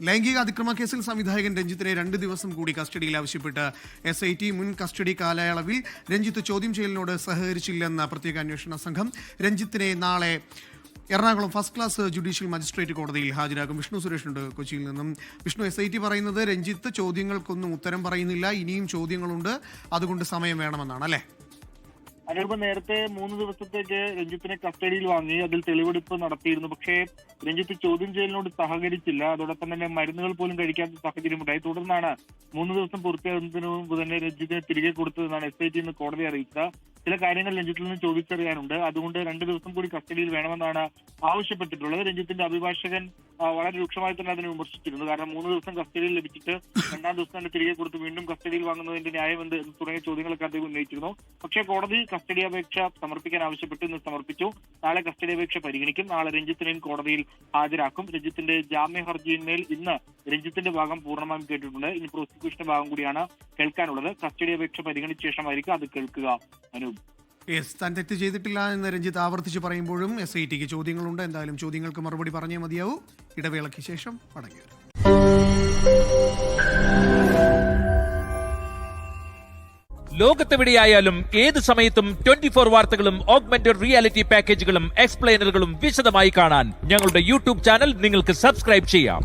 ലൈംഗിക അതിക്രമ കേസിൽ സംവിധായകൻ രഞ്ജിത്തിനെ 2 ദിവസം കൂടി കസ്റ്റഡിയിൽ ആവശ്യപ്പെട്ട് SIT മുൻ കസ്റ്റഡി കാലയളവിൽ രഞ്ജിത്ത് ചോദ്യം ചെയ്യലിനോട് സഹകരിച്ചില്ലെന്ന പ്രത്യേക അന്വേഷണ സംഘം രഞ്ജിത്തിനെ നാളെ Ernakulam first class judicial magistrate കോടതിയിൽ ഹാജരാക്കും. വിഷ്ണു സുരേഷുണ്ട് കൊച്ചിയിൽ നിന്നും. വിഷ്ണു, SIT പറയുന്നത് രഞ്ജിത്ത് ചോദ്യങ്ങൾക്കൊന്നും ഉത്തരം പറയുന്നില്ല, ഇനിയും ചോദ്യങ്ങളുണ്ട്, അതുകൊണ്ട് സമയം വേണമെന്നാണ് അല്ലേ? അനൂപ്, നേരത്തെ 3 ദിവസത്തേക്ക് രഞ്ജിത്തിനെ കസ്റ്റഡിയിൽ വാങ്ങി അതിൽ തെളിവെടുപ്പ് നടത്തിയിരുന്നു. പക്ഷേ രഞ്ജിത്ത് ചോദ്യം ചെയ്യലിനോട് സഹകരിച്ചില്ല. അതോടൊപ്പം തന്നെ മരുന്നുകൾ പോലും കഴിക്കാത്ത സാഹചര്യമുണ്ടായി. തുടർന്നാണ് 3 ദിവസം പൂർത്തിയാകുന്നതിന് മുമ്പ് തന്നെ രഞ്ജിത്തിനെ തിരികെ കൊടുത്തതെന്നാണ് SIT ഇന്ന് കോടതിയെ അറിയിച്ചത്. ചില കാര്യങ്ങൾ രഞ്ജിത്തിൽ നിന്ന് ചോദിച്ചറിയാനുണ്ട്. അതുകൊണ്ട് 2 ദിവസം കൂടി കസ്റ്റഡിയിൽ വേണമെന്നാണ് ആവശ്യപ്പെട്ടിട്ടുള്ളത്. രഞ്ജിത്തിന്റെ അഭിഭാഷകൻ വളരെ രൂക്ഷമായി തന്നെ അതിനെ വിമർശിച്ചിരുന്നു. കാരണം 3 ദിവസം കസ്റ്റഡിയിൽ ലഭിച്ചിട്ട് 2ാം ദിവസം തന്നെ തിരികെ കൊടുത്ത് വീണ്ടും കസ്റ്റഡിയിൽ വാങ്ങുന്നതിന്റെ ന്യായം എന്ത് തുടങ്ങിയ ചോദ്യങ്ങളൊക്കെ അദ്ദേഹം ഉന്നയിച്ചിരുന്നു. പക്ഷേ കോടതി കസ്റ്റഡി അപേക്ഷ സമർപ്പിക്കാൻ ആവശ്യപ്പെട്ട് ഇന്ന് സമർപ്പിച്ചു. നാളെ കസ്റ്റഡി അപേക്ഷ പരിഗണിക്കും. നാളെ രഞ്ജിത്തിനെയും കോടതിയിൽ ഹാജരാക്കും. രഞ്ജിത്തിന്റെ ജാമ്യ ഹർജിയിന്മേൽ ഇന്ന് രഞ്ജിത്തിന്റെ ഭാഗം പൂർണ്ണമായും കേട്ടിട്ടുണ്ട്. ഇനി പ്രോസിക്യൂഷന്റെ ഭാഗം കൂടിയാണ് കേൾക്കാനുള്ളത്. കസ്റ്റഡി അപേക്ഷ പരിഗണിച്ച ശേഷമായിരിക്കും അത് കേൾക്കുക. അനൂപ്, താൻ തെറ്റ് ചെയ്തിട്ടില്ല എന്ന് രഞ്ജിത്ത് ആവർത്തിച്ച് പറയുമ്പോഴും SITക്ക് ചോദ്യങ്ങളുണ്ട്. എന്തായാലും ചോദ്യങ്ങൾക്ക് മറുപടി പറഞ്ഞേ മതിയാവൂ. ഇടവേളയ്ക്ക് ശേഷം മടങ്ങി വരും. ലോകത്തെവിടെയായാലും ഏത് സമയത്തും 24 വാർത്തകളും ഓഗ്മെന്റഡ് റിയാലിറ്റി പാക്കേജുകളും എക്സ്പ്ലെയിനറുകളും വിശദമായി കാണാൻ ഞങ്ങളുടെ YouTube ചാനൽ നിങ്ങൾക്ക് സബ്സ്ക്രൈബ് ചെയ്യാം.